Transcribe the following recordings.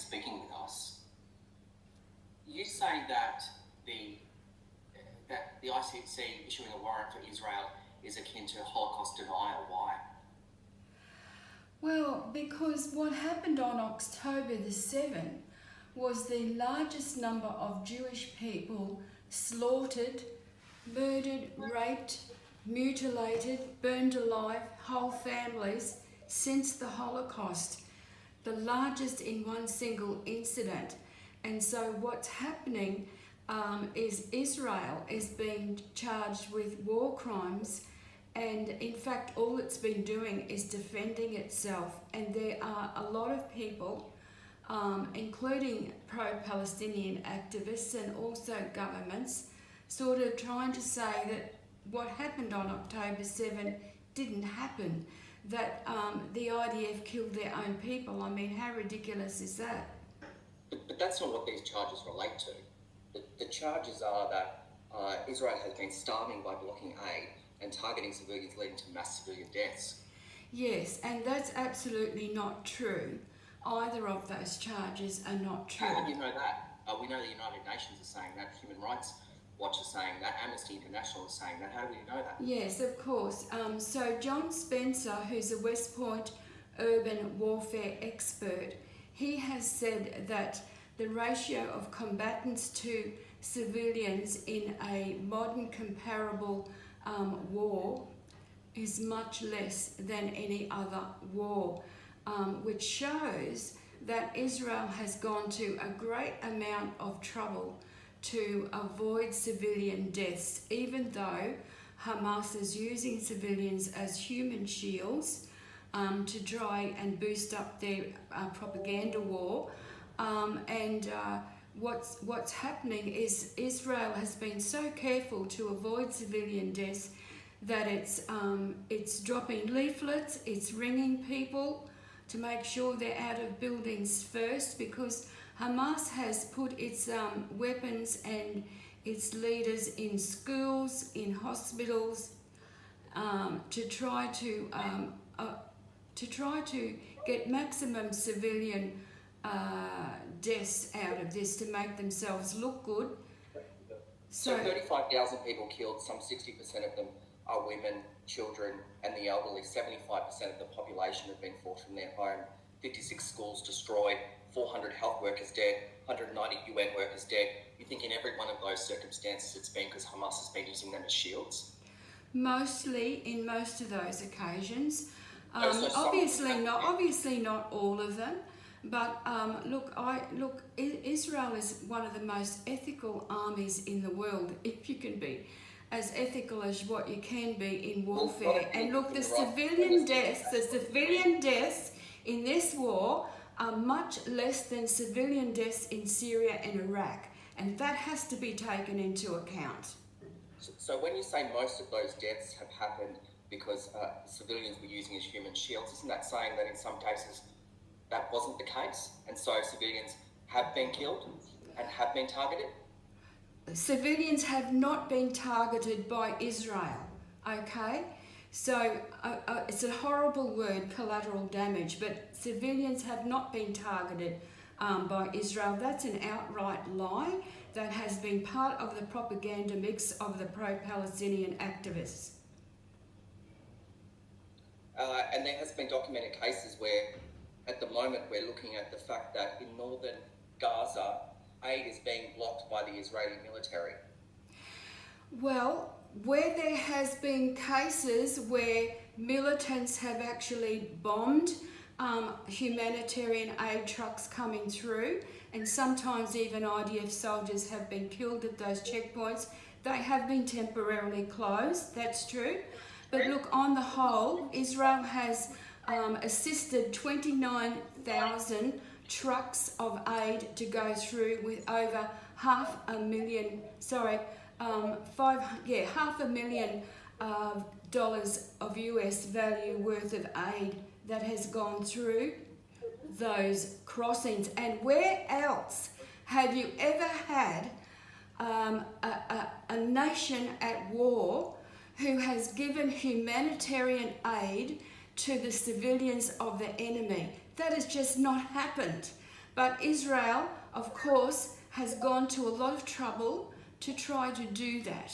speaking with us. You say that the ICC issuing a warrant for Israel is akin to Holocaust denial. Why? Well, because what happened on October the 7th was the largest number of Jewish people slaughtered, murdered, raped, mutilated, burned alive, whole families since the Holocaust. The largest in one single incident. And so what's happening is Israel is being charged with war crimes, and in fact all it's been doing is defending itself. And there are a lot of people, including pro-Palestinian activists and also governments, sort of trying to say that what happened on October 7 didn't happen, that the IDF killed their own people. I mean, how ridiculous is that? But that's not what these charges relate to. The charges are that Israel has been starving by blocking aid and targeting civilians, leading to mass civilian deaths. Yes, and that's absolutely not true. Either of those charges are not true. How do you know that? We know the United Nations is saying that, Human Rights Watch is saying that, Amnesty International is saying that. How do we know that? Yes, of course. So John Spencer, who's a West Point urban warfare expert, he has said that the ratio of combatants to civilians in a modern comparable war is much less than any other war, which shows that Israel has gone to a great amount of trouble to avoid civilian deaths, even though Hamas is using civilians as human shields to try and boost up their propaganda war. What's happening is Israel has been so careful to avoid civilian deaths that it's dropping leaflets, it's ringing people to make sure they're out of buildings first, because Hamas has put its weapons and its leaders in schools, in hospitals, to try to get maximum civilian deaths out of this, to make themselves look good. So 35,000 people killed, some 60% of them are women, children and the elderly. 75% of the population have been forced from their home. 56 schools destroyed, 400 health workers dead, 190 UN workers dead. You think in every one of those circumstances it's been because Hamas has been using them as shields? Mostly, in most of those occasions. Obviously not all of them. But Israel is one of the most ethical armies in the world, if you can be as ethical as what you can be in warfare. And look, the civilian deaths in this war are much less than civilian deaths in Syria and Iraq, and that has to be taken into account. So when you say most of those deaths have happened because civilians were using as human shields, isn't that saying that in some cases that wasn't the case, and so civilians have been killed and have been targeted? Civilians have not been targeted by Israel, okay? So it's a horrible word, collateral damage, but civilians have not been targeted by Israel. That's an outright lie that has been part of the propaganda mix of the pro-Palestinian activists. And there has been documented cases where, at the moment, we're looking at the fact that in northern Gaza, aid is being blocked by the Israeli military. Well, where there has been cases where militants have actually bombed humanitarian aid trucks coming through, and sometimes even IDF soldiers have been killed at those checkpoints, they have been temporarily closed, that's true. But look, on the whole, Israel has assisted 29,000 trucks of aid to go through, with over $500,000 of US value worth of aid that has gone through those crossings. And where else have you ever had a nation at war who has given humanitarian aid to the civilians of the enemy? That has just not happened. But Israel, of course, has gone to a lot of trouble to try to do that.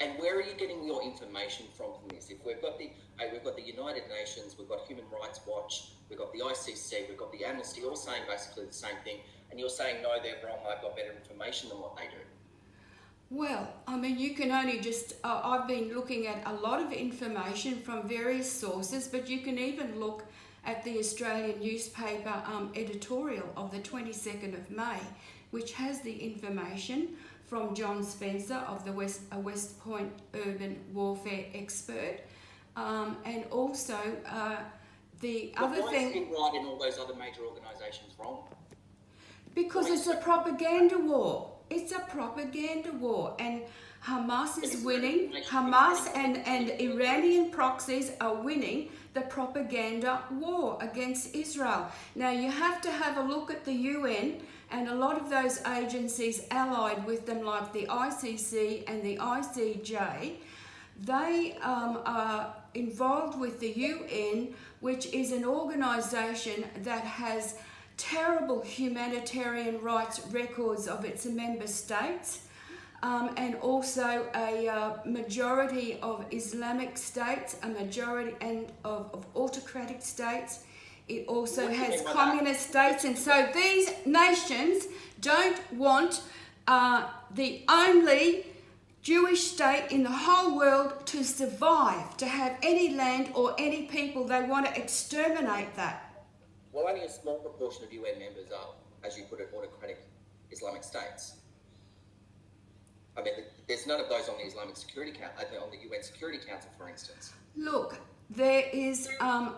And where are you getting your information from this? If we've got the United Nations, we've got Human Rights Watch, we've got the ICC, we've got the Amnesty, all saying basically the same thing, and you're saying, no, they're wrong, I've got better information than what they do. Well, I mean, you can only just, I've been looking at a lot of information from various sources, but you can even look at the Australian newspaper editorial of the 22nd of May, which has the information from John Spencer of the West Point urban warfare expert, and also the other why thing. is Big Right and all those other major organisations wrong? Because it's a propaganda war. It's a propaganda war, and Hamas is winning. Hamas and Iranian proxies are winning the propaganda war against Israel. Now you have to have a look at the UN and a lot of those agencies allied with them, like the ICC and the ICJ. They are involved with the UN, which is an organisation that has terrible humanitarian rights records of its member states, and also a majority of Islamic states, a majority of autocratic states. It also has communist states, and so these nations don't want the only Jewish state in the whole world to survive, to have any land or any people. They want to exterminate that. Well, only a small proportion of UN members are, as you put it, autocratic Islamic states. I mean, there's none of those on the Islamic Security Council, on the UN Security Council, for instance. Look, there is,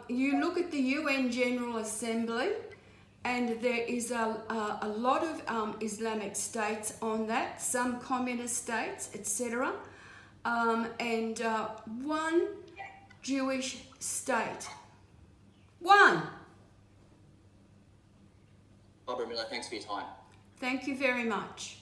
you look at the UN General Assembly, and there is a lot of Islamic states on that, some communist states, etc., and one Jewish state. One! Barbara Miller, thanks for your time. Thank you very much.